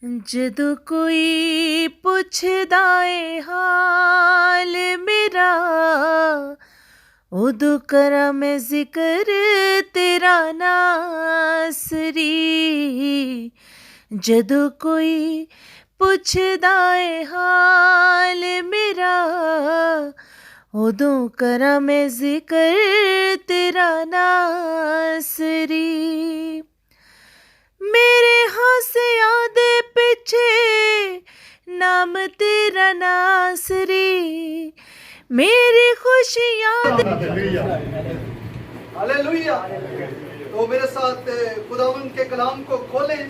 ਜਦੋਂ ਕੋਈ ਪੁੱਛਦਾ ਏ ਹਾਲ ਮੇਰਾ, ਉਦੋਂ ਕਰਾਂ ਮੈਂ ਜ਼ਿਕਰ ਤੇਰਾ ਨਾਸਰੀ। ਜਦੋਂ ਕੋਈ ਪੁੱਛਦਾ ਏ ਹਾਲ ਮੇਰਾ, ਉਦੋਂ ਕਰਾਂ ਮੈਂ ਜ਼ਿਕਰ ਤੇਰਾ ਨਾਸਰੀ। ਮੇਰੇ ਹਾਸਿਆਂ ਦੇ ਪਿੱਛੇ ਨਾਮ ਤੇਰਾ ਨਾਸਰੀ, मेरी खुशियाँ हालेलुया। तो मेरे साथ खुदावंद के कलाम को खोलें।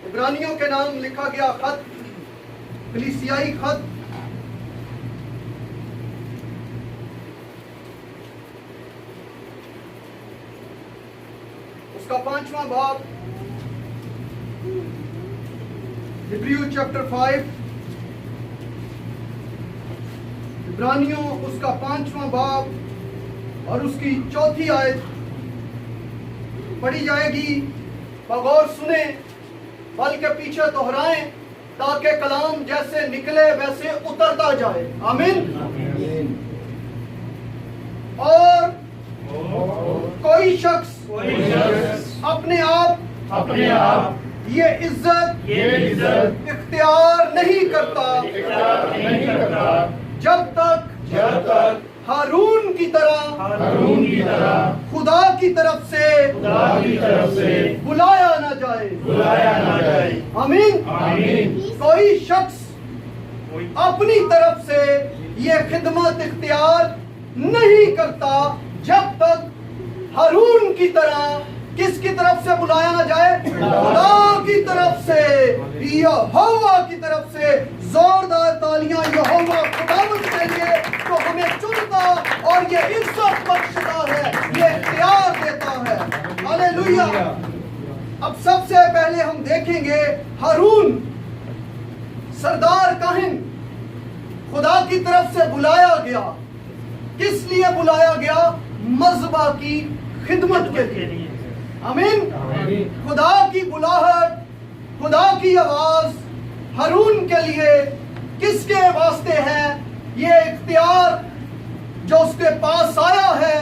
इब्रानियों के नाम लिखा गया खत, कलीसियाई खत, उसका 5वां बाब, हिब्रू चैप्टर 5, इब्रानियों उसका 5वां बाब और उसकी 4थी आयत पढ़ी जाएगी। बगौर सुने, बल के पीछे दोहराएं, ताकि कलाम जैसे निकले वैसे उतरता जाए। आमीन। और कोई शख्स अपने आप ये इज्जत इख्तियार नहीं करता जब तक हारून की तरह खुदा की तरफ से बुलाया ना जाए। आमीन। कोई शख्स अपनी तरफ से ये खिदमत इख्तियार नहीं करता जब तक हारून की तरह, किसकी तरफ से बुलाया ना जाए? खुदा की तरफ से, यहोवा की तरफ से। जोरदार तालियां यहोवा खुदावंद के लिए, तो हमें चुनता और ये इज्जत बख्शता है, ये इख्तियार देता है। हालेलुया। अब सबसे पहले हम देखेंगे हारून सरदार काहिन खुदा की तरफ से बुलाया गया। किस लिए बुलाया गया? मज़बा की खिदमत के लिए। आमीन। खुदा की बुलाहट, खुदा की आवाज हारून के लिए किसके वास्ते है? ये इख्तियार जो उसके पास आया है,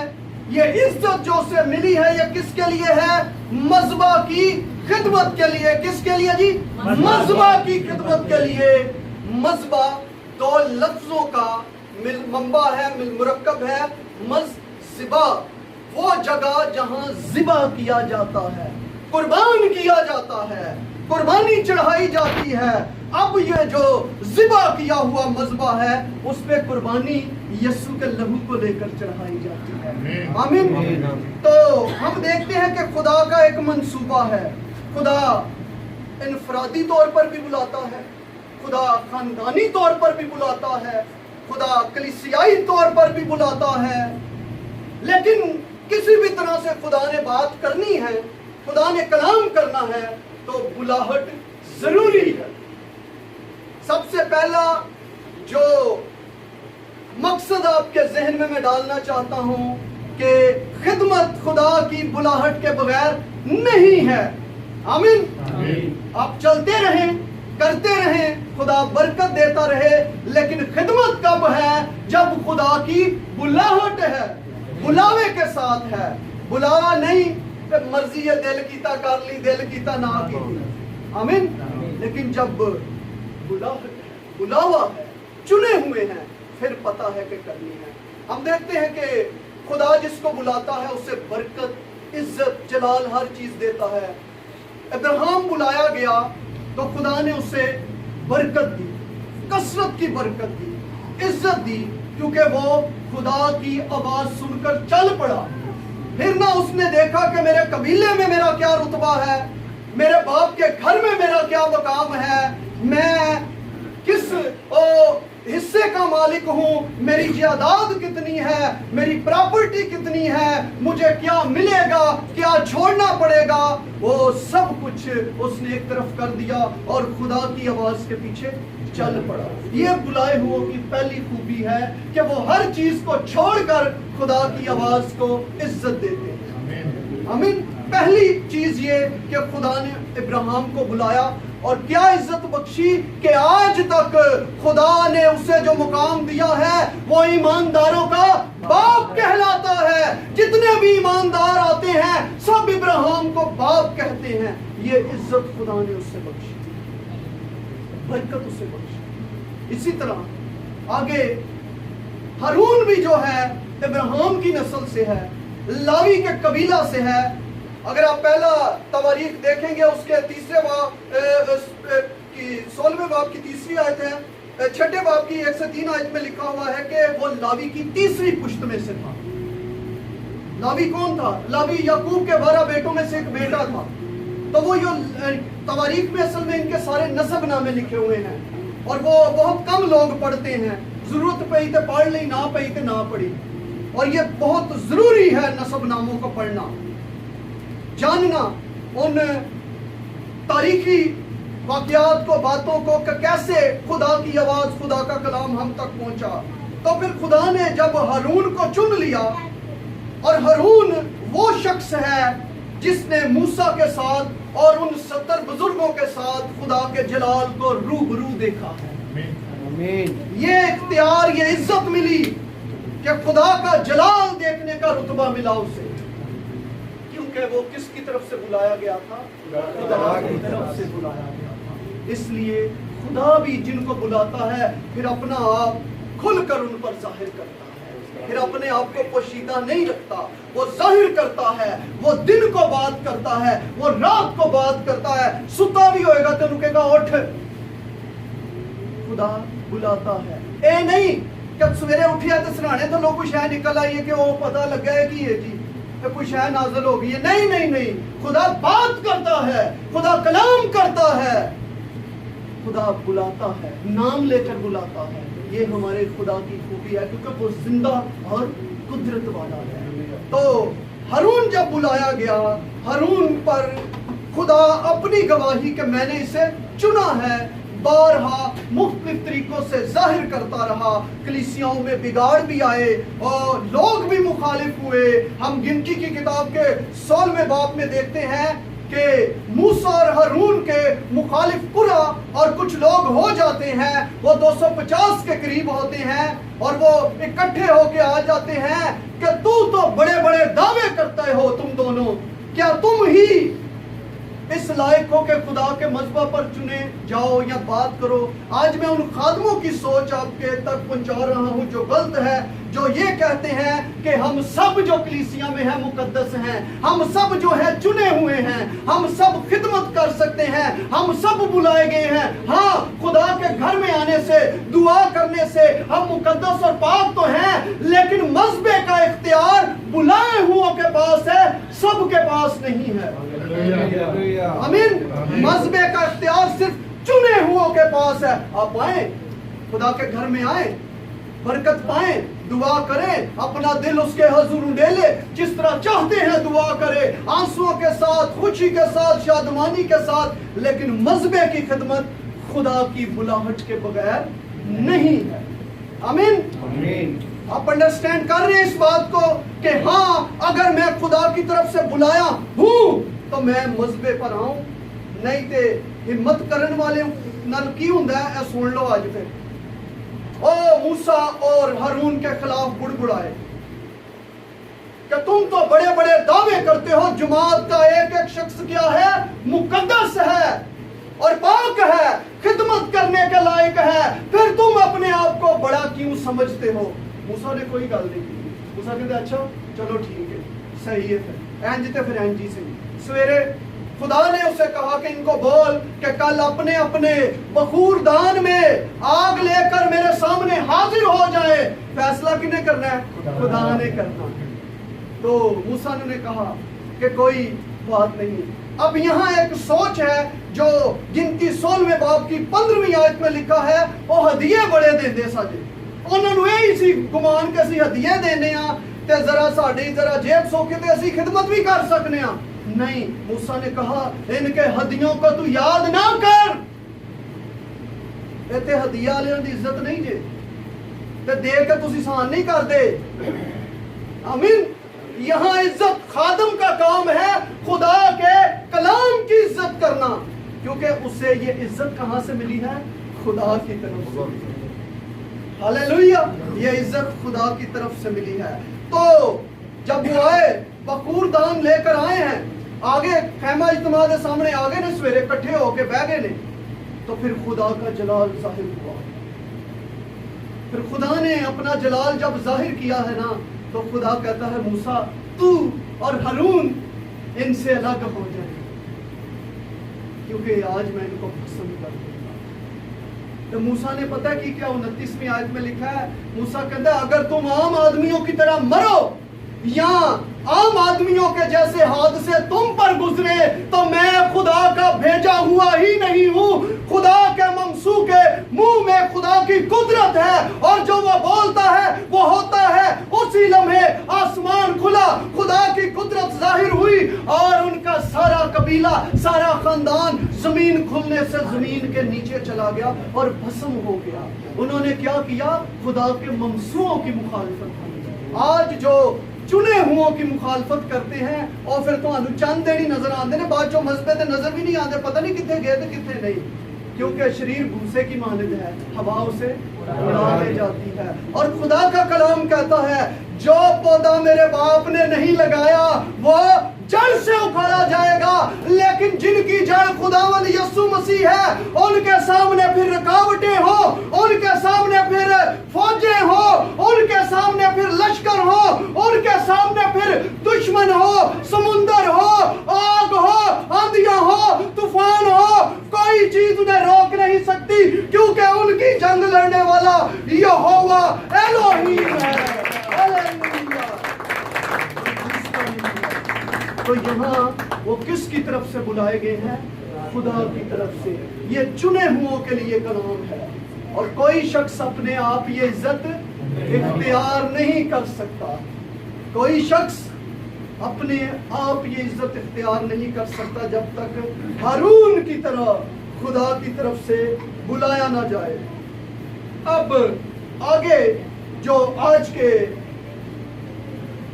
ये इज्जत जो उसे मिली है, ये किसके लिए है? मज़बा की खिदमत के लिए। किसके लिए जी? मज़बा की खिदमत के लिए। मज़बा दो लफ्जों का मंबा है, मुरक्कब है। मज़बा वो जगह जहां ज़िबा किया जाता है, कुर्बान किया जाता है, कुर्बानी चढ़ाई जाती है। अब ये जो ज़िबा किया हुआ मज़बा है, उस पे कुर्बानी यीशु के लहू को लेकर चढ़ाई जाती है। आमीन। तो हम देखते हैं कि खुदा का एक मंसूबा है। खुदा इनफरादी तौर पर भी बुलाता है, खुदा खानदानी तौर पर भी बुलाता है, खुदा कलीसियाई तौर पर भी बुलाता है। लेकिन किसी भी तरह से खुदा ने बात करनी है, खुदा ने कलाम करना है, तो बुलाहट जरूरी है। सबसे पहला जो मकसद आपके जहन में मैं डालना चाहता हूं कि खिदमत खुदा की बुलाहट के बगैर नहीं है। आमीन। आप चलते रहें, करते रहें, खुदा बरकत देता रहे, लेकिन खिदमत कब है? जब खुदा की बुलाहट है, बुलावे के साथ है। बुलावा नहीं कि मर्जी है दिल कीता कर ली, दिल कीता ना की। आमीन। लेकिन जब बुलाहट है, बुलावा है, चुने हुए हैं, फिर पता है कि करनी है। हम देखते हैं कि खुदा जिसको बुलाता है उसे बरकत, इज्जत, जलाल हर चीज देता है। अब्राहम बुलाया गया तो खुदा ने उसे बरकत दी, कसरत की बरकत दी, इज्जत दी, क्योंकि वो खुदा की आवाज सुनकर चल पड़ा। फिर ना उसने देखा कि मेरे कबीले में मेरा क्या रुतबा है, मेरे बाप के घर में मेरा क्या मकाम है, मैं किस हिस्से का मालिक हूँ, मेरी जायदाद कितनी है, मेरी प्रॉपर्टी कितनी है, मुझे क्या मिलेगा, क्या छोड़ना पड़ेगा। वो सब कुछ उसने एक तरफ कर दिया और खुदा की आवाज के पीछे चल पड़ा। ये बुलाए हुओं की पहली खूबी है कि वो हर चीज को छोड़कर खुदा की आवाज को इज्जत देते हैं। आमीन। पहली चीज ये कि खुदा ने इब्राहिम को बुलाया और क्या इज्जत बख्शी कि आज तक खुदा ने उसे जो मुकाम दिया है वो ईमानदारों का बाप कहलाता है। जितने भी ईमानदार आते हैं सब इब्राहिम को बाप कहते हैं। ये इज्जत खुदा ने उससे बख्शी, बरकत उसे बख्शी। इसी तरह आगे हारून भी जो है इब्राहिम की नस्ल से है, लावी के कबीला से है। अगर आप पहला तवारीख देखेंगे उसके तीसरे बाब की 16वें बाब की तीसरी आयत है, छठे बाब की 1 से 3 आयत में लिखा हुआ है कि वो लावी की तीसरी पुश्त में से था। लावी कौन था? लावी याकूब के 12 बेटों में से एक बेटा था। तो वो जो तवारीख में असल में इनके सारे नसब नामे लिखे हुए हैं और वो बहुत कम लोग पढ़ते हैं। जरूरत पई तो पढ़ ली, ना पई तो ना पढ़ी। और ये बहुत जरूरी है नसब नामों को पढ़ना, जानना उन तारीखी वाकयात को, बातों को कि कैसे खुदा की आवाज, खुदा का कलाम हम तक पहुंचा। तो फिर खुदा ने जब हारून को चुन लिया, और हारून वो शख्स है जिसने मूसा के साथ और उन 70 बुजुर्गों के साथ खुदा के जलाल को रूबरू देखा है। ये इख्तियार, ये इज्जत मिली कि खुदा का जलाल देखने का रुतबा मिला उसे, क्योंकि वो किसकी तरफ से बुलाया गया था? खुदा की तरफ से बुलाया गया था। इसलिए खुदा भी जिनको बुलाता है फिर अपना आप खुलकर उन पर जाहिर करता है, फिर अपने आप को पोशीदा नहीं रखता, वो जाहिर करता है। वो दिन को बात करता है, वो रात को बात करता है। सुता भी होएगा तो रुकेगा, उठ। खुदा बुलाता है। ए नहीं कि सवेरे उठिया तो सराहने तो लोग कुछ है निकल आई है कि वो पता लगा है कि ये जी कुछ है नाज़िल हो गई है। नहीं नहीं नहीं, खुदा बात करता है, खुदा कलाम करता है, खुदा बुलाता है, नाम लेकर बुलाता है। ये हमारे खुदा की खूबी है क्योंकि वो जिंदा और कुदरत वाला है। तो हारून जब बुलाया गया, हारून पर खुदा अपनी गवाही कि मैंने इसे चुना है बारहा मुख्तलिफ तरीकों से जाहिर करता रहा। कलीसियाओं में बिगाड़ भी आए और लोग भी मुखालिफ हुए। हम गिनती की किताब के 16वें बाब में देखते हैं कि मूसा और हारून के मुखालिफ कुरा और कुछ लोग हो जाते हैं। वो 250 के करीब होते हैं और वो इकट्ठे होके आ जाते हैं कि तू तो बड़े बड़े दावे करते हो, तुम दोनों, क्या तुम ही इस लायक हो के खुदा के मज़बा पर चुने जाओ या बात करो। आज मैं उन खादमों की सोच आपके तक पहुंचा रहा हूं जो गलत है, जो ये कहते हैं कि हम सब जो कलीसिया में हैं मुकद्दस हैं, हम सब जो है चुने हुए हैं, हम सब खिदमत कर सकते हैं, हम सब बुलाए गए हैं। हाँ, खुदा के घर में आने से, दुआ करने से हम मुकद्दस और पाक तो हैं, लेकिन मज़बे का इख्तियार बुलाए हुओं के पास है, सब के पास नहीं है। आमीन। मज़बे का इख्तियार सिर्फ चुने हुओं के पास है। आप आए, खुदा के घर में आए, बरकत पाएं, दुआ करें, अपना दिल उसके हुजूर उंडेले, जिस तरह चाहते हैं दुआ करें, आंसुओं के साथ, खुशी के साथ, शादमानी के साथ, लेकिन मज़बे की खिदमत खुदा की बुलाहट के बगैर नहीं है। आमीन। आप अंडरस्टैंड कर रहे हैं इस बात को कि हाँ, अगर मैं खुदा की तरफ से बुलाया हूं तो मैं मज़बे पर आऊं, नहीं ते हिम्मत करने वाले नल की हुंदा है। सुन लो आज फिर ओ मूसा और हारून के खिलाफ बुड़बुड़ाए कि तुम तो बड़े बड़े दावे करते हो, जमात का एक एक शख्स क्या है? मुकद्दस है और पाक है, खिदमत करने के लायक है, फिर तुम अपने आप को बड़ा क्यों समझते हो? मूसा ने कोई गल नहीं की। मूसा कहते अच्छा चलो ठीक है, सही है, फिर एंज ते फिर एंज ही सही। सवेरे खुदा ने उसे कहा कि इनको बोल कि कल अपने अपने बखूर दान में आग लेकर मेरे सामने हाजिर हो जाए। फैसला किसने करना है? खुदा ने करना है। तो मूसा ने कहा कि कोई बात नहीं। अब यहाँ एक सोच है जो गिनती 16वें बाब की 15वीं आयत में लिखा है, वो हदिये बड़े देंदे साजे, उन्होंने यही सी गुमान के असी हदिये देने आ ते जरा साडी जरा जेब सोखे ते असी खिदमत भी कर सकने आ। नहीं, मूसा ने कहा इनके हदियों को तू याद ना कर। इत्थे हदिया वालियां दी इज्जत नहीं जे ते दे के तुसी सहन नहीं करदे। आमीन। यहाँ इज्जत खादम का काम है खुदा के कलाम की इज्जत करना, क्योंकि उसे ये इज्जत कहां से मिली है? खुदा की तरफ से। हालेलुया, ये इज्जत खुदा की तरफ से मिली है। तो जब वो आए, बखूर दान लेकर आए हैं, आगे खैमा इज्तिमा के सामने आगे ने सवेरे इकट्ठे होके बह गए ने, तो फिर खुदा का जलाल जाहिर हुआ। फिर खुदा ने अपना जलाल जब जाहिर किया है ना, तो खुदा कहता है मूसा तू और हारून इनसे अलग हो जाए, क्योंकि आज मैं इनको पसंद कर दूंगा। तो मूसा ने पता कि क्या 29वीं आयत में लिखा है, मूसा कहता है अगर तुम आम आदमियों की तरह मरो या आम आदमियों के जैसे हादसे तुम पर गुजरे, तो मैं खुदा का भेजा हुआ ही नहीं हूं। खुदा के ममसू के मुंह में खुदा की कुदरत है, और जो वो बोलता है वो होता है। उसी लम्हे आसमान खुला, खुदा की कुदरत जाहिर हुई, और उनका सारा कबीला, सारा खानदान जमीन खुलने से जमीन के नीचे चला गया और भस्म हो गया। उन्होंने क्या किया? खुदा के ममसूओं की मुखालफत की। आज जो चुने हुओं की मुखालफत करते हैं, और फिर तो चंद देनी नजर आते ने, बाद जो मजबे ते नजर भी नहीं आते, पता नहीं कितने गए थे कितने नहीं, क्योंकि शरीर भूसे की मानद है, हवा उसे उड़ा ले जाती है। और खुदा का कलाम कहता है जो पौधा मेरे बाप ने नहीं लगाया वो जड़ से उखाड़ा जाएगा, लेकिन जिनकी जड़ खुदावंद यीशु मसीह है, उनके सामने फिर रुकावटें हो, उनके सामने फिर फौजें हो, उनके सामने फिर लश्कर हो, उनके सामने फिर दुश्मन हो, समुंदर हो, आग हो, आंधियां हो, तूफान हो, कोई चीज उन्हें रोक नहीं सकती, क्योंकि उनकी जंग लड़ने वाला यहोवा एलोहीम है। हालेलुया। तो यहाँ वो किसकी तरफ से बुलाए गए हैं? खुदा की तरफ से। ये चुने हुओं के लिए कलाम है, और कोई शख्स अपने आप ये इज्जत इख्तियार नहीं कर सकता। कोई शख्स अपने आप ये इज्जत इख्तियार नहीं कर सकता जब तक हारून की तरह खुदा की तरफ से बुलाया ना जाए। अब आगे जो आज के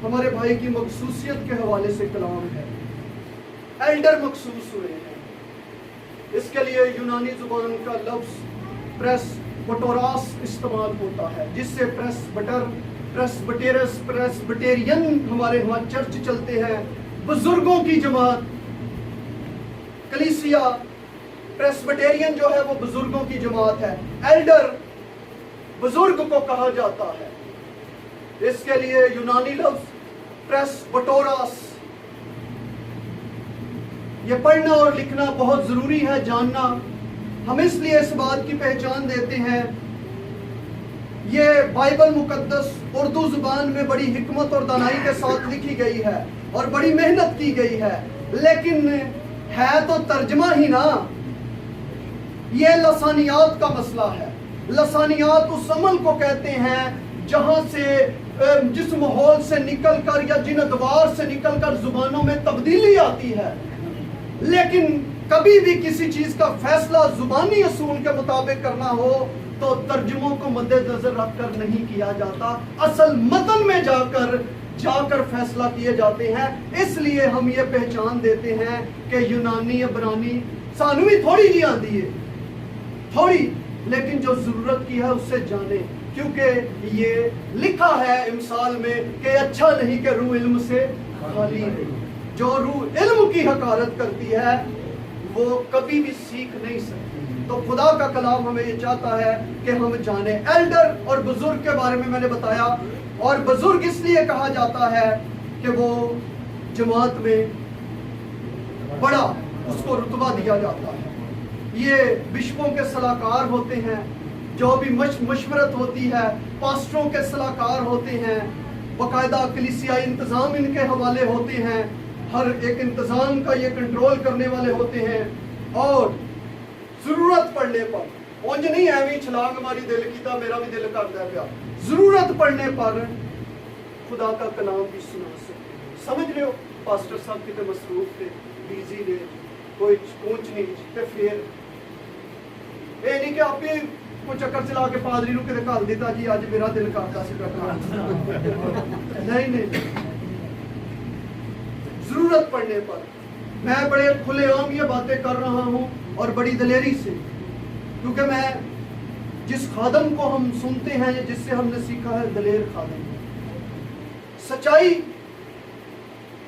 हमारे भाई की मखसूसियत के हवाले से कलाम है, एल्डर मखसूस हुए हैं। इसके लिए यूनानी जुबान का लफ्ज प्रेस्बिटेरोस इस्तेमाल होता है, जिससे प्रेस्बिटेरस, प्रेस्बिटेरियन हमारे वहाँ चर्च चलते हैं, बुजुर्गों की जमात, कलीसिया। प्रेस्बिटेरियन जो है वो बुजुर्गों की जमात है, एल्डर बुजुर्ग को कहा जाता है। इसके लिए यूनानी लफ्ज प्रेस्बिटेरोस। ये पढ़ना और लिखना बहुत जरूरी है, जानना। हम इसलिए इस बात की पहचान देते हैं, ये बाइबल मुकद्दस उर्दू जुबान में बड़ी हिकमत और दानाई के साथ लिखी गई है और बड़ी मेहनत की गई है, लेकिन है तो तर्जमा ही ना। ये लसानियात का मसला है। लसानियात उस अमल को कहते हैं जहां से जिस माहौल से निकलकर या जिन अदवार से निकलकर जुबानों में तब्दीली आती है, लेकिन कभी भी किसी चीज का फैसला जुबानी असूल के मुताबिक करना हो तो तर्जुमों को मद्देनजर रखकर नहीं किया जाता, असल मतन में जाकर फैसला किए जाते हैं। इसलिए हम ये पहचान देते हैं कि यूनानी अबरानी सानू भी थोड़ी जी आती है, थोड़ी, लेकिन जो जरूरत की है उससे जाने, क्योंकि ये लिखा है इमसाल में कि अच्छा नहीं कि रूह इल्म से खाली है। जो रूह इल्म की हकारत करती है वो कभी भी सीख नहीं सकती। तो खुदा का कलाम हमें ये चाहता है कि हम जाने। एल्डर और बुजुर्ग के बारे में मैंने बताया, और बुजुर्ग इसलिए कहा जाता है कि वो जमात में बड़ा उसको रुतबा दिया जाता है। ये बिशपों के सलाहकार होते हैं, जो भी मशवरत होती है, पास्टरों के सलाहकार होते हैं, बाकायदा कलीसियाई इंतज़ाम इनके हवाले होते हैं, हर एक इंतज़ाम का ये कंट्रोल करने वाले होते हैं। और ज़रूरत पड़ने पर उंज नहीं है छलांग मारी दिल की था मेरा भी दिल करता है, ज़रूरत पड़ने पर खुदा का कलाम भी सुना सकते। समझ रहे हो, पास्टर साहब कितने मसरूफ थे, बिजी ने, कोई ऊंच नीच, तो फिर ये नहीं कि आप ही को चक्कर चला के पादरी को किते घल दिता जी अज मेरा दिल करता सी करना नहीं। जरूरत पड़ने पर। मैं बड़े खुलेआम ये बातें कर रहा हूँ और बड़ी दलेरी से, क्योंकि मैं जिस खादम को हम सुनते हैं, जिससे हमने सीखा है, दलेर खादम। सच्चाई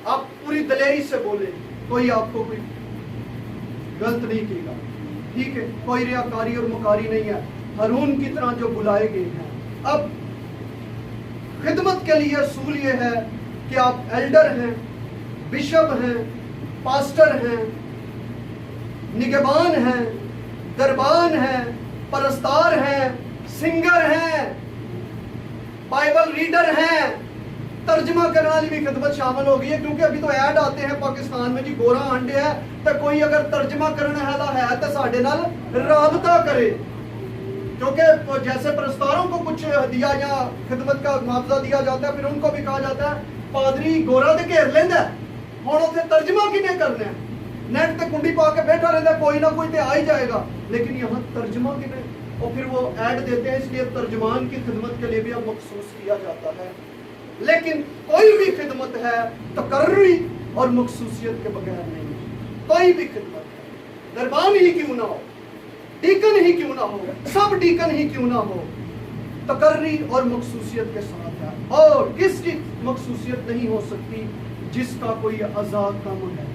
आप पूरी दलेरी से बोले, कोई आपको कोई गलत नहीं कहेगा, ठीक है, कोई रियाकारी और मुकारी नहीं है, हारून की तरह जो बुलाए गए हैं। अब खिदमत के लिए असूल ये है कि आप एल्डर हैं, बिशप हैं, पास्टर हैं, निगहबान हैं, दरबान हैं, परस्तार हैं, सिंगर हैं, बाइबल रीडर हैं, तर्जमा करने वाली भी खिदमत शामिल हो गई है। क्योंकि अभी तो ऐड आते हैं पाकिस्तान में जी, गोरा आंडे है तो कोई अगर तर्जमा करने वाला है तो साढ़े नाल राबता करे, क्योंकि जैसे परस्तारों को कुछ दिया या खिदमत का मुआवजा दिया जाता है, फिर उनको भी कहा जाता है पादरी गोरा दे घेर लेंदा, हुण उत्थे तर्जमा किने करना है, नेट ते कुंडी पा के बैठा रहता, कोई ना कोई तो आ ही जाएगा, लेकिन यहाँ तर्जमा किने, और फिर वो ऐड देते हैं, इसलिए तर्जमान की खिदमत के लिए भी अब मखसूस किया जाता है। लेकिन कोई भी खिदमत है तकर्री और मखसूसियत के बगैर नहीं है। कोई भी खिदमत है, दरबान ही क्यों ना हो, डीकन ही क्यों ना हो, सब डीकन ही क्यों ना हो, तकर्री और मखसूसियत के साथ है। और किसकी मखसूसियत नहीं हो सकती? जिसका कोई अज़ा कम है,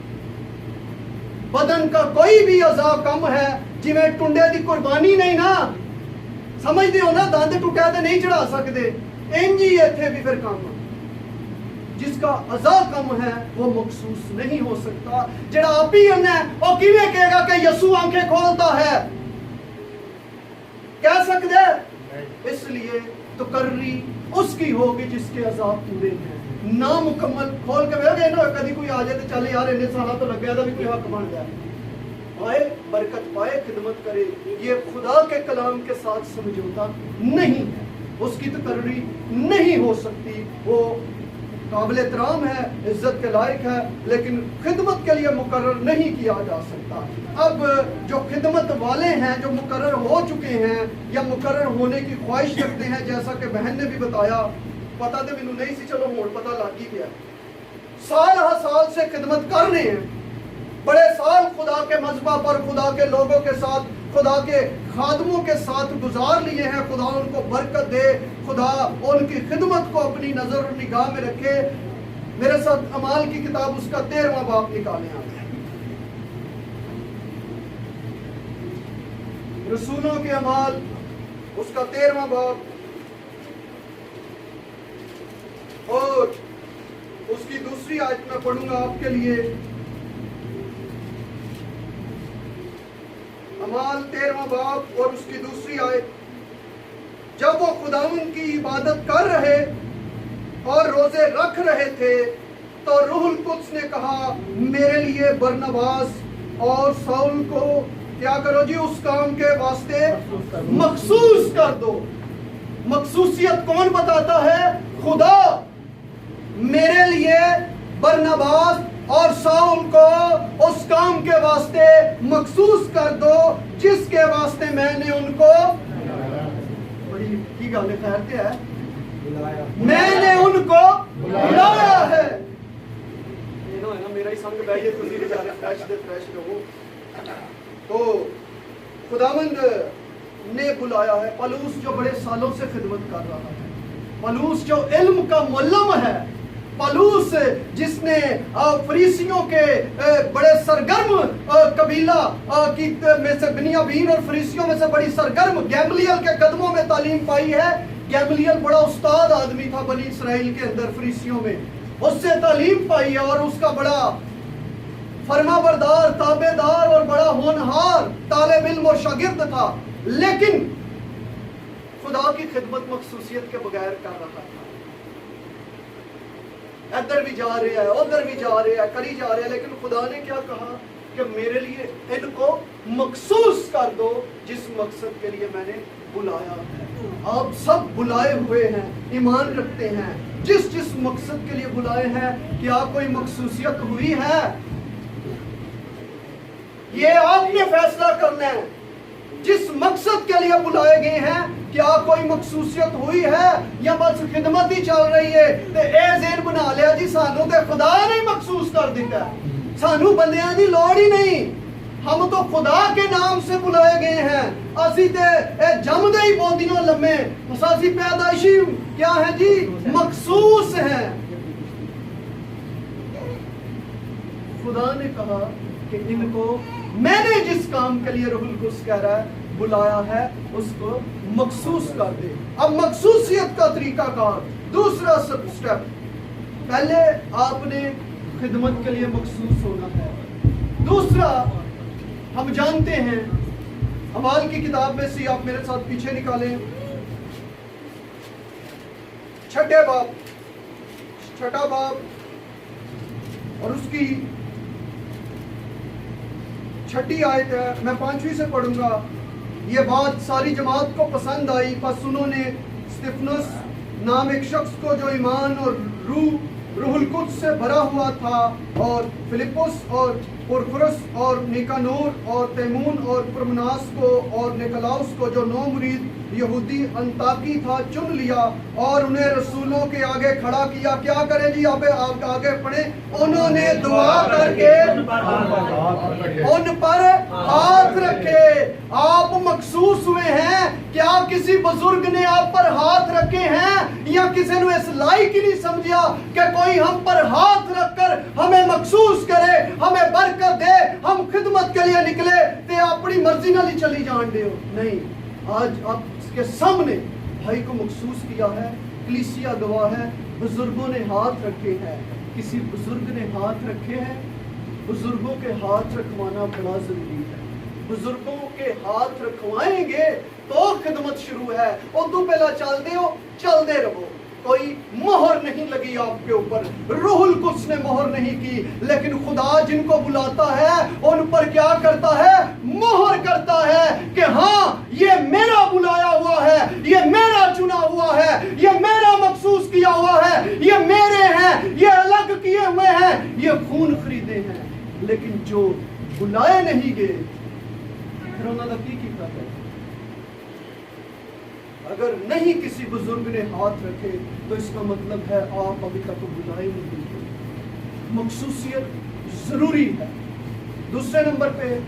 बदन का कोई भी अज़ा कम है, जिवें टुंडे दी कुर्बानी नहीं ना, समझते हो ना, दंद टुटा तो नहीं चढ़ा सकते, इंज ही इत्थे भी फिर काम। जिसका अज़ा कम है वो मखसूस नहीं हो सकता। जेड़ा आप ही है वो किवें कहेगा कि यसू आंखें खोलता है? कह सकते? इसलिए तकर्री उसकी होगी जिसके अज़ा पूरे हैं। ना मुकम्मल खोल के बैठ गए ना, कभी कोई आ जाए तो चल यार इन्ने साल तो लग गया था भी कोई हक बन जाए, पाए बरकत पाए, खिदमत करे, ये खुदा के कलाम के साथ समझौता नहीं है, उसकी तकर्री नहीं हो सकती। वो काबिल एहतराम है, इज्जत के लायक है, लेकिन खिदमत के लिए मुकर्रर नहीं किया जा सकता। अब जो खिदमत वाले हैं, जो मुकर्रर हो चुके हैं या मुकर्रर होने की ख्वाहिश रखते हैं, जैसा कि बहन ने भी बताया, पता तो मैनू नहीं सी, चलो हुण पता लग ही गया, साल हर साल से खिदमत कर रहे हैं, बड़े साल खुदा के मज़बा पर, खुदा के लोगों के साथ, खुदा के खादमों के साथ गुजार लिए हैं। खुदा उनको बरकत दे, खुदा उनकी खिदमत को अपनी नजर और निगाह में रखे। मेरे साथ अमाल की किताब उसका 13वां बाब निकालें आप, रसूलों के अमाल उसका 13वां बाब और उसकी दूसरी आयत में पढ़ूंगा आपके लिए। अमाल 13वां बाब और उसकी दूसरी आयत। जब वो खुदावंद की इबादत कर रहे और रोजे रख रहे थे तो रूहुल कुद्स ने कहा, मेरे लिए बरनबास और शाऊल को क्या करो जी, उस काम के वास्ते मखसूस कर दो। मखसूसियत कौन बताता है? खुदा। मेरे लिए बरनबास और शाऊल को उस काम के वास्ते मखसूस कर दो जिसके वास्ते मैंने उनको, बड़ी की गल खैरते है, मैंने उनको बुलाया है। मेरा ही संग बैठे, तुम बेचारे फ्रेश दे फ्रेश रहो। तो खुदावंद ने बुलाया है। पलूस जो बड़े सालों से खिदमत कर रहा है, पलूस जो इल्म का मुअल्लिम है, पलूस जिसने फरीसियों के बड़े सरगर्म कबीला की में से बिन्यामीन और फरीसियों में से बड़ी सरगर्म गैमलियल के कदमों में तालीम पाई है। गैमलियल बड़ा उस्ताद आदमी था बनी इसराइल के अंदर, फरीसियों में उससे तालीम पाई है और उसका बड़ा फरमाबरदार, ताबेदार और बड़ा होनहार तालिब इल्म और शागिर्द था। लेकिन खुदा की खिदमत मखसूसियत के बगैर कर रहा था। इधर भी जा रहे हैं, उधर भी जा रहे हैं, करी जा रहे हैं, लेकिन खुदा ने क्या कहा कि मेरे लिए इनको मखसूस कर दो जिस मकसद के लिए मैंने बुलाया है। आप सब बुलाए हुए हैं, ईमान रखते हैं, जिस जिस मकसद के लिए बुलाए हैं, क्या कोई मखसूसियत हुई है? ये आपने फैसला करना है। जिस मकसद के लिए बुलाए गए हैं, کیا کوئی مخصوصیت ہوئی ہے یا بس خدمت ہی چل رہی ہے تے اے ذہن بنا لیا جی سانو تے خدا نے مخصوص کر دیتا ہے, سانو بندیاں دی لوڑ ہی نہیں, ہم تو خدا کے نام سے بلائے گئے ہیں. اسی تے اے جم دے ہی بوندیوں لمے اسی پیدائشی کیا ہے جی مخصوص ہیں. خدا نے کہا کہ ان کو میں نے جس کام کے لیے روح القدس کہہ رہا ہے بلایا ہے اس کو مخصوص کر دے. اب مخصوصیت کا طریقہ کار, دوسرا سٹیپ, پہلے آپ نے خدمت کے لیے مخصوص ہونا ہے. دوسرا ہم جانتے ہیں اعمال کی کتاب میں سے آپ میرے ساتھ پیچھے نکالیں, چھٹا باب اور اس کی 6 آیت ہے. میں 5ویں سے پڑھوں گا. یہ بات ساری جماعت کو پسند آئی, پس انہوں نے استفنس نام ایک شخص کو جو ایمان اور روح القدس سے بھرا ہوا تھا, اور فلپس اور پرخرس اور نیکانور اور تیمون اور پرمناس کو اور نکلاؤس کو جو 9 مرید یہودی انطاکی تھا چن لیا اور انہیں رسولوں کے آگے کھڑا کیا. کیا کریں جی آپ آگے پڑھیں, انہوں نے دعا کر کے ان پر ہاتھ رکھے. آپ مخصوص ہوئے ہیں. کیا کسی بزرگ نے آپ پر ہاتھ رکھے ہیں یا کسی نے اس لائق ہی نہیں سمجھا کہ کوئی ہم پر ہاتھ رکھ کر ہمیں مخصوص کرے, ہمیں برکت دے, ہم خدمت کے لیے نکلے تے اپنی مرضی نہ لی چلی جان دے ہو. نہیں, آج آپ کے سامنے بھائی کو مخصوص کیا ہے. کلیسیا گواہ ہے, بزرگوں نے ہاتھ رکھے ہیں. کسی بزرگ نے ہاتھ رکھے ہیں. بزرگوں کے ہاتھ رکھوانا بڑا ضروری ہے. بزرگوں کے ہاتھ رکھوائیں گے تو خدمت شروع ہے. اور تو پہلا چل دے ہو, چل دے رہو. کوئی مہر نہیں لگی آپ کے اوپر, روح القدس نے مہر نہیں کی, لیکن خدا جن کو بلاتا ہے ان پر کیا کرتا ہے, مہر کرتا ہے کہ ہاں یہ میرا بلایا ہوا ہے, یہ میرا چنا ہوا ہے, یہ میرا مخصوص کیا ہوا ہے, یہ میرے ہیں, یہ الگ کیے ہوئے ہیں, یہ خون خریدے ہیں. لیکن جو بلائے نہیں گئے پھر انہوں نے کی کرتا ہے. اگر نہیں کسی بزرگ نے ہاتھ رکھے تو اس کا مطلب ہے آپ ابھی تک بلائے نہیں گئے. مخصوصیت ضروری ہے. دوسرے نمبر پہ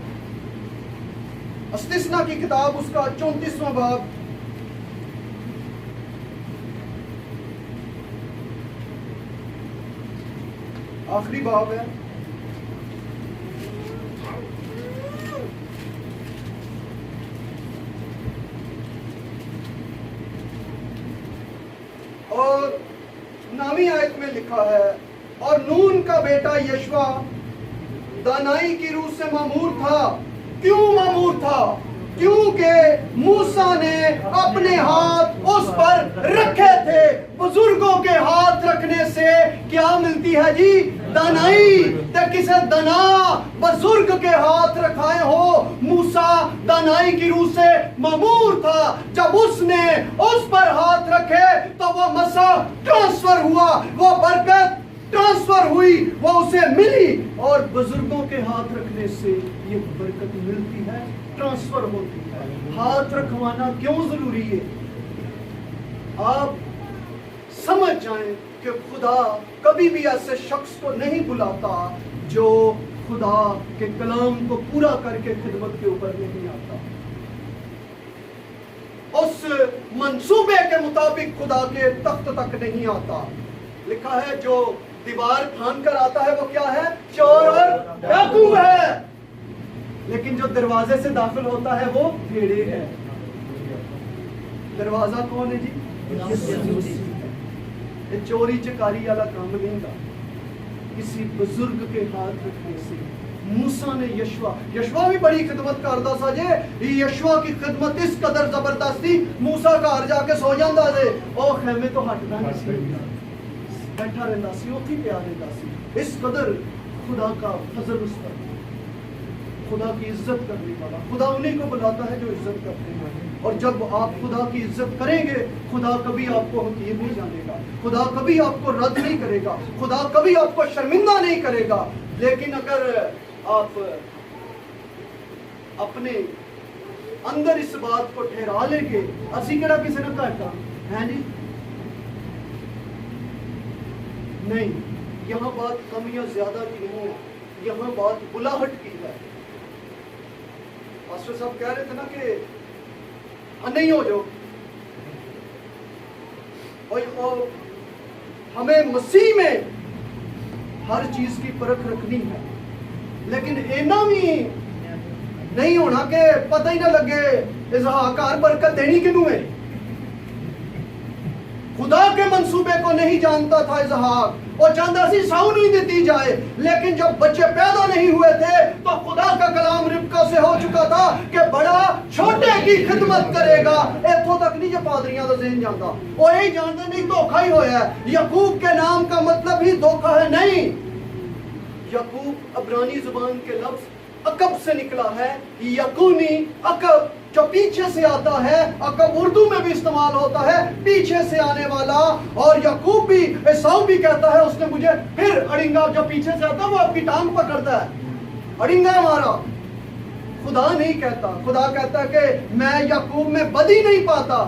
استثنا کی کتاب اس کا 34واں باب, آخری باب ہے. اور 9ویں آیت میں لکھا ہے, اور نون کا بیٹا یشوا دانائی کی روح سے مامور تھا. کیوں مامور تھا؟ کیونکہ موسیٰ نے اپنے ہاتھ اس پر رکھے تھے. بزرگوں کے ہاتھ رکھنے سے کیا ملتی ہے جی؟ دانائی. تے کسے دنا بزرگ کے ہاتھ رکھائے ہو. موسیٰ دانائی کی روح سے مامور تھا. جب اس نے اس پر ہاتھ رکھے تو وہ مسا ٹرانسفر ہوا, وہ برکت ٹرانسفر ہوئی, وہ اسے ملی. اور بزرگوں کے ہاتھ رکھنے سے یہ برکت ملتی ہے, ٹرانسفر ہوتی ہے. ہاتھ رکھوانا کیوں ضروری ہے؟ آپ سمجھ جائیں کہ خدا کبھی بھی ایسے شخص کو نہیں بلاتا جو خدا کے کلام کو پورا کر کے خدمت کے اوپر نہیں آتا. اس منصوبے کے مطابق خدا کے تخت تک نہیں آتا. لکھا ہے جو دیوار پھان کر آتا ہے وہ کیا ہے؟ چور اور ڈاکو ہے. لیکن جو دروازے سے داخل ہوتا ہے وہ بھیڑے ہے. دروازہ کون ہے جی؟ یہ چوری چکاری والا کام نہیں تھا. کسی بزرگ کے ہاتھ رکھنے سے. موسیٰ نے یشوا بھی بڑی خدمت کرتا سا جے. یشوا کی خدمت اس قدر زبردست تھی, موسیٰ گھر جا کے سو جاندہ دے, او خیمے تو ہٹنا نہیں سی, بیٹھا رہتا سی, اوتھی پیا رہتا سی. اس قدر خدا کا فضل اس پر, خدا کی عزت کرنے والا. خدا انہیں کو بلاتا ہے جو عزت کرتے ہیں. اور جب آپ خدا کی عزت کریں گے, خدا کبھی آپ کو حقیر نہیں جانے گا, خدا کبھی آپ کو رد نہیں کرے گا, خدا کبھی آپ کو شرمندہ نہیں کرے گا. لیکن اگر آپ اپنے अंदर इस बात को ठहरा लेंगे, असी केड़ा किसी ने घाटा है जी नहीं। यहाँ बात कम या ज्यादा की नहीं है, यहाँ बात बुलाहट की है। पास्टर साहब कह रहे थे ना कि नहीं हो जाओ, और हमें मसीह में हर चीज की परख रखनी है, लेकिन इना भी नहीं होना कि पता ही ना लगे इसहाक हर बरकत देनी किनू है। खुदा के मंसूबे को नहीं जानता था इसहाक, वो चाहता सी साऊ नहीं दी जाए, लेकिन जब बच्चे पैदा नहीं हुए थे तो खुदा का कलाम रिबका से हो चुका था कि बड़ा छोटे की खिदमत करेगा। इथों तक नहीं जो पादरियां का ज़हन जानता, वो यही जानते नहीं धोखा ही होया है। याकूब के नाम का मतलब ही धोखा है नहीं। याकूब अब्रानी जुबान के लफ्ज अकब से निकला है, यकूनी अकब जो पीछे से आता है, अकब उर्दू में भी इस्तेमाल होता है पीछे से आने वाला। और याकूब भी, एसाऊ भी कहता है उसने मुझे फिर अड़िंगा, जो पीछे से आता है वो आपकी टांग पकड़ता है, अड़िंगा हमारा। खुदा नहीं कहता, खुदा कहता है कि मैं याकूब में बदी नहीं पाता।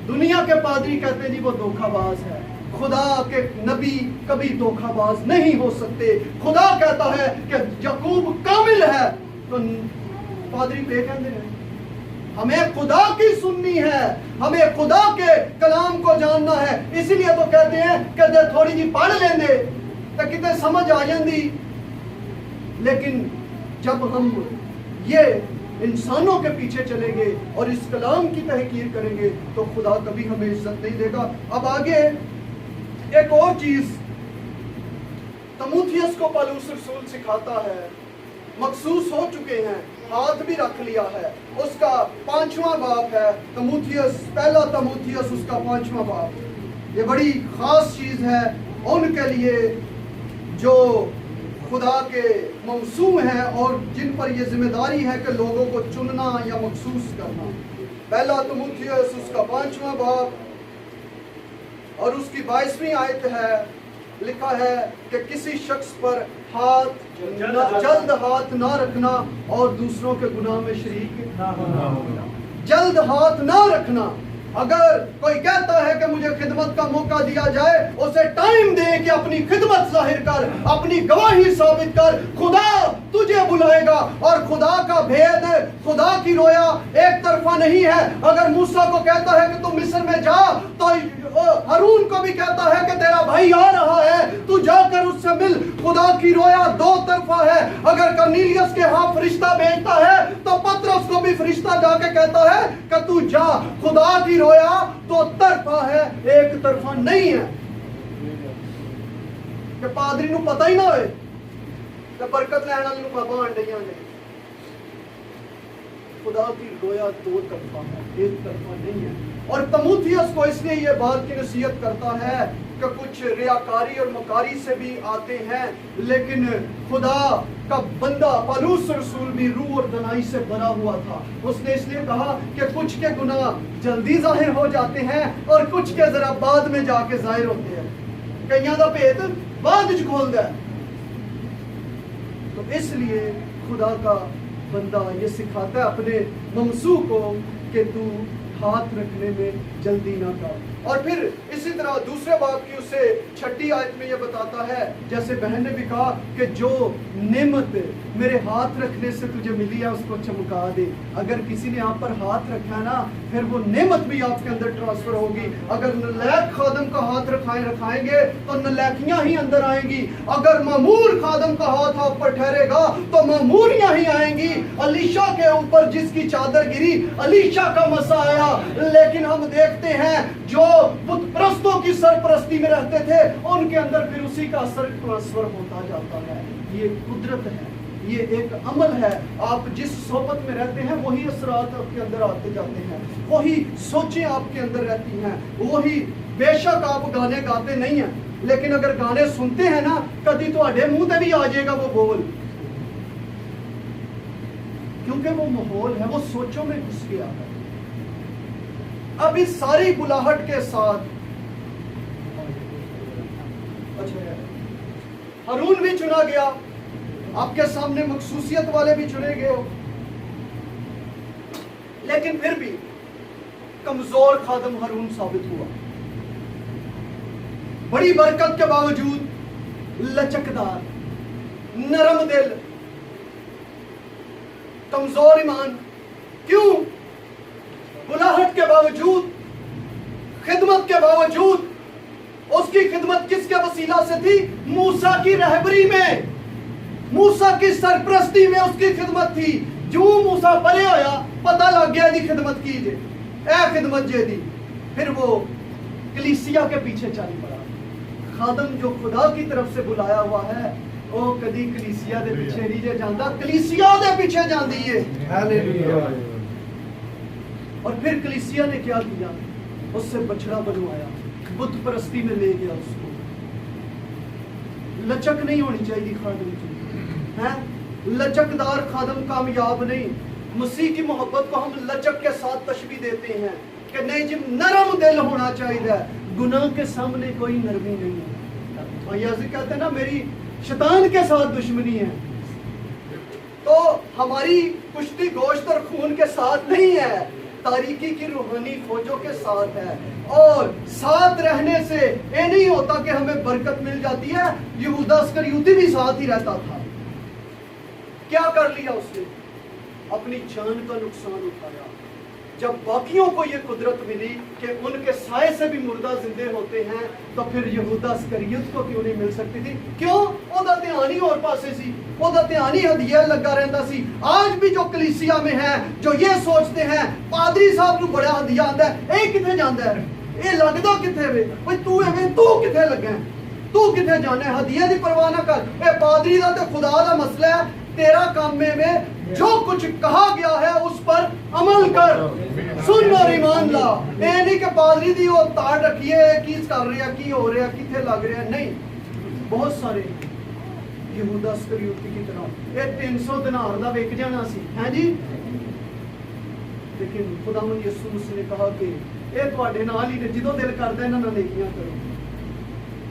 दुनिया के पादरी कहते हैं जी वो धोखाबाज है, खुदा के नबी कभी धोखाबाज नहीं हो सकते। खुदा कहता है कि याकूब कामिल है, तो पादरी पे कहते हैं हमें खुदा की सुननी है, हमें खुदा के कलाम को जानना है। इसीलिए तो कहते हैं कि थोड़ी जी पढ़ लेंगे तो कितने समझ आ जाती, लेकिन जब हम ये इंसानों के पीछे चलेंगे और इस कलाम की तहकीर करेंगे तो खुदा कभी हमें इज्जत नहीं देगा। अब आगे एक और चीज तीमुथियुस को पौलुस रसूल सिखाता है, मखसूस हो चुके हैं, हाथ भी रख लिया है। उसका 5वां बाब है तीमुथियुस, पहला तीमुथियुस उसका 5वां बाब। ये बड़ी खास चीज है उनके लिए जो खुदा के मौसूम है और जिन पर यह जिम्मेदारी है कि लोगों को चुनना या मखसूस करना। पहला तीमुथियुस उसका 5वां बाब और उसकी 22वीं आयत है, लिखा है कि किसी शख्स पर जल्द हाथ ना रखना और दूसरों के गुनाह में शरीक ना होना। जल्द हाथ ना रखना। अगर कोई कहता है कि मुझे खिदमत का मौका दिया जाए, उसे टाइम दे कि अपनी खिदमत जाहिर कर, अपनी गवाही साबित कर। खुदा तुझे बुलाएगा और खुदा का भेद, खुदा की रोया एक तरफा नहीं है। अगर मूसा को कहता है कि तू मिस्र में जा, तो हारून को भी कहता है कि तेरा भाई आ रहा है, तू जाकर उससे मिल। खुदा की रोया दो तरफा है। अगर कर्नीलियस के हाथ फरिश्ता भेजता है तो पतरस को भी फरिश्ता जाके कहता है कि तू जा। खुदा की रोया दो तरफा है, एक तरफा नहीं है। कि पादरी नूं पता ही ना होए कि बरकत लैण वाले नूं बाबा आंडियां ने। खुदा की रोया दो तरफा है, एक तरफा नहीं है। और तीमुथियुस को इसलिए ये बात की नसीहत करता है कि कुछ रियाकारी और मकारी से भी आते हैं, लेकिन खुदा का बंदा पौलुस रसूल भी रूह और दनाई से भरा हुआ था। उसने इसलिए कहा कि कुछ के गुनाह जल्दी जाहिर हो जाते हैं और कुछ के जरा बाद में जाके जाहिर होते हैं। कईयां दा भेद बाद च खोलदा है। तो इसलिए खुदा का बंदा ये सिखाता है अपने ममसू को कि तू हाथ रखने में जल्दी ना कर। और फिर इसी तरह दूसरे बाब की उसे 6ठी आयत में ये बताता है, जैसे बहन ने भी कहा कि जो नेमत मेरे हाथ रखने से तुझे मिली है उसको चमका दे। अगर किसी ने आप पर हाथ रखा ना, फिर वो नेमत भी आपके अंदर ट्रांसफर होगी। अगर नलैक खादम का हाथ रखाएंगे तो नलैकियां ही अंदर आएंगी। अगर मामूर खादम का हाथ आप पर ठहरेगा तो मामूरियां ही आएंगी। अलीशा के ऊपर जिसकी चादर गिरी, अलीशा का मसा आया। लेकिन हम देखते हैं जो बुत परस्तों की सरपरस्ती में रहते थे, उनके अंदर फिर उसी का असर ट्रांसफर होता जाता है। ये कुदरत है, ये एक अमल है। आप जिस सोबत में रहते हैं वही असरात आपके अंदर आते जाते हैं, वही सोचें आपके अंदर रहती हैं, वही। बेशक आप गाने गाते नहीं हैं, लेकिन अगर गाने सुनते हैं ना, कभी ਤੁਹਾਡੇ मुंह पे भी आ जाएगा वो बोल, क्योंकि वो माहौल है, वो सोचों में घुस गया है। अब इस सारी बुलाहट के साथ हारून भी चुना गया, आपके सामने मखसूसियत वाले भी चुने गए। لیکن پھر بھی کمزور خادم ہارون ثابت ہوا. بڑی برکت کے باوجود لچکدار، نرم دل، کمزور ایمان. کیوں؟ بلاہٹ کے باوجود، خدمت کے باوجود. اس کی خدمت کس کے وسیلہ سے تھی؟ موسیٰ کی رہبری میں، موسیٰ کی سرپرستی میں اس کی خدمت تھی. جو موسیٰ بڑے ہویا پتہ لگ گیا دی خدمت کی جے، اے خدمت جے دی. پھر وہ کلیسیا کے پیچھے چلی پڑا. خادم جو خدا کی طرف سے بلایا ہوا ہے وہ کدی کلیسیا دے پیچھے نہیں جے جاندا، کلیسیا دے پیچھے جاندی ہے. ہاللیلویہ. اور پھر کلیسیا نے کیا کیا؟ اس سے بچڑا بنوایا، بت پرستی میں لے گیا اس کو. لچک نہیں ہونی چاہیے خادم کی، ہے لچکدار خادم کامیاب نہیں. مسیح کی محبت کو ہم لچک کے ساتھ تشبیہ دیتے ہیں کہ نہیں جب نرم دل ہونا چاہیے. گناہ کے سامنے کوئی نرمی نہیں ہے. یازی کہتے ہیں نا میری شیطان کے ساتھ دشمنی ہے. تو ہماری کشتی گوشت اور خون کے ساتھ نہیں ہے، تاریکی کی روحانی فوجوں کے ساتھ ہے. اور ساتھ رہنے سے یہ نہیں ہوتا کہ ہمیں برکت مل جاتی ہے. یہودا اسکریوتی بھی ساتھ ہی رہتا تھا. کیا کر لیا اس نے؟ اپنی جان کا نقصان اٹھایا. جب باقیوں کو یہ قدرت ملی کہ ان کے سائے سے بھی مردہ زندے ہوتے ہیں تو پھر یہودا اسکریوت کو کیوں نہیں مل سکتی تھی؟ کیوں؟ وہ دا دھیانی اور پاسے سی، وہ دا دھیانی ہدیہ لگا رہتا سی. آج بھی جو کلیسیا میں ہیں جو یہ سوچتے ہیں پادری صاحب نو بڑا ہدیہ آندا ہے، اے کتے جاندا ہے، اے لگدا کتے وے، اوے تو ایویں تو کتے لگا ہے، تو کتے جانا ہے؟ ہدیہ دی پرواہ نہ کر. اے پادری دا تے خدا دا مسئلہ ہے. تیرا کام میں جو کچھ کہا گیا ہے اس پر عمل کر، سن اور ایمان لا. اے نہیں کہ پادری دی وہ تاڑ رکھیے کیس کر رہے ہیں، کی ہو رہے ہیں، کتھے لگ رہے ہیں. نہیں، بہت سارے یہودا اسکریوتی کی طرح یہ 300 دینار دا وک جانا سی، ہیں جی. لیکن خداوند یسوع مسیح نے کہا کہ اے تواڈے نال ہی نے، جدوں دل کردا انہاں نال نیکیاں کرو.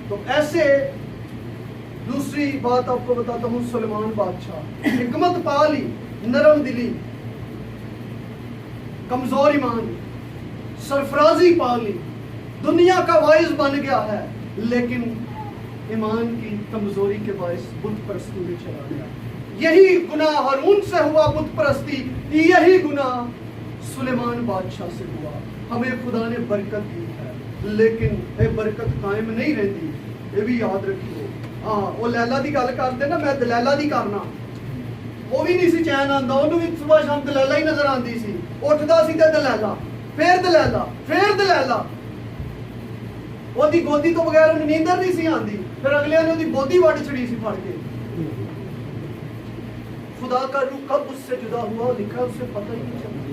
تو ایسے دوسری بات آپ کو بتاتا ہوں. سلیمان بادشاہ حکمت پالی، نرم دلی، کمزور ایمان، سرفرازی پالی، دنیا کا واعظ بن گیا ہے، لیکن ایمان کی کمزوری کے باعث بت پرستی میں چلا گیا. یہی گناہ ہارون سے ہوا بت پرستی، یہی گناہ سلیمان بادشاہ سے ہوا. ہمیں خدا نے برکت دی ہے لیکن یہ برکت قائم نہیں رہتی. یہ بھی یاد رکھیے. ہاں وہ لیلا دی گل کرتے نا، میں دلیلا دی کرنا. وہ بھی نہیں سی چین آندا، انہوں بھی صبح شام دلیلا ہی نظر آندی سی. اٹھدا سی تے دلیلا، پھر دلیلا، پھر دلیلا. وہ دی گودی تو بغیر انہیں نیندر نہیں سی آندی. پھر اگلے نے وہ دی گودی وڈ چھڑی سی پھڑ کے. خدا کا روح کب اس سے جدا ہوا لکھا اسے پتہ ہی نہیں چلا.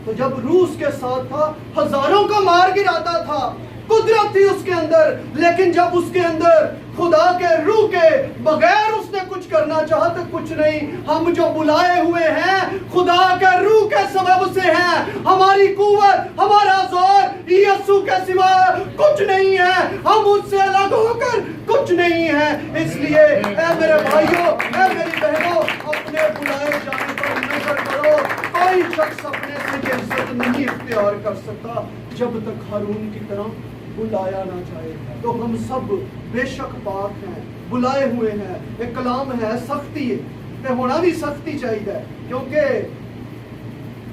تو جب روح اس کے ساتھ تھا ہزاروں کا مار گراتا تھا. قدرت تھی اس کے اندر، لیکن جب اس کے اندر خدا کے روح کے بغیر اس نے کچھ کرنا چاہا تو کچھ نہیں. ہم جو بلائے ہوئے ہیں خدا کے روح کے سبب سے ہیں. ہماری قوت، ہمارا زور یسوع کے سوا کچھ نہیں ہے. ہم اس سے الگ ہو کر کچھ نہیں ہے. اس لیے اے میرے بھائیوں، اے میری بہنوں، اپنے بلائے جانے پر نظر کرو. کوئی شخص اپنے سے یہ عزت نہیں اختیار کر سکتا جب تک ہارون کی طرح بلایا نہ جائے. تو ہم سب بے شک پاک ہیں، بلائے ہوئے ہیں. ایک کلام ہے سختی ہے، تے ہونا بھی سختی چاہیے، کیونکہ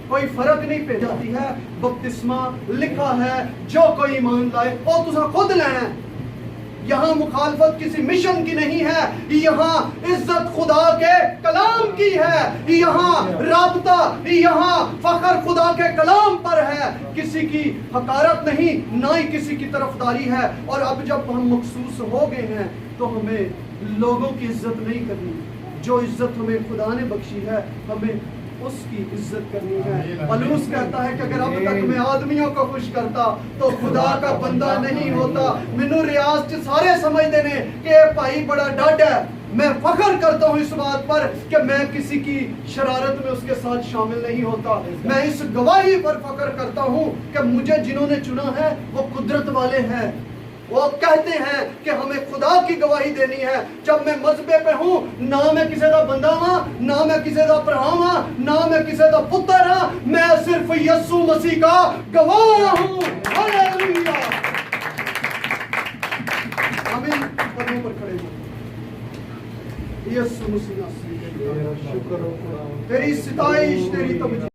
کوئی فرق نہیں پہ جاتی ہے. بپتسمہ لکھا ہے جو کوئی ایمان لائے وہ تسا خود لینا ہے. یہاں مخالفت کسی مشن کی نہیں ہے، یہاں عزت خدا کے کلام کی ہے. یہاں رابطہ، یہاں فخر خدا کے کلام پر ہے. کسی کی حقارت نہیں، نہ ہی کسی کی طرفداری ہے. اور اب جب ہم مخصوص ہو گئے ہیں تو ہمیں لوگوں کی عزت نہیں کرنی. جو عزت ہمیں خدا نے بخشی ہے ہمیں اس کی عزت کرنی ہے. پولس کہتا ہے کہ اگر اب تک میں آدمیوں کو خوش کرتا تو خدا کا بندہ نہیں ہوتا. مینوں ریاض چ سارے سمجھتے ہیں کہ اے بھائی بڑا ڈاڈ ہے. میں فخر کرتا ہوں اس بات پر کہ میں کسی کی شرارت میں اس کے ساتھ شامل نہیں ہوتا. میں اس گواہی پر فخر کرتا ہوں کہ مجھے جنہوں نے چنا ہے وہ قدرت والے ہیں. وہ کہتے ہیں کہ ہمیں خدا کی گواہی دینی ہے. جب میں مذہبے پہ ہوں، نہ میں کسی دا بندہ ہاں، نہ میں کسی دا بھرا ہاں، نہ میں کسی دا پتر ہاں، میں मैं यीशु मसीह का गवाह हूँ। हालेलुया। आमीन। कदमों पर खड़े हो। यीशु मसीह नासरी, शुक्र हो तेरी सिताइश, तेरी तमजीद।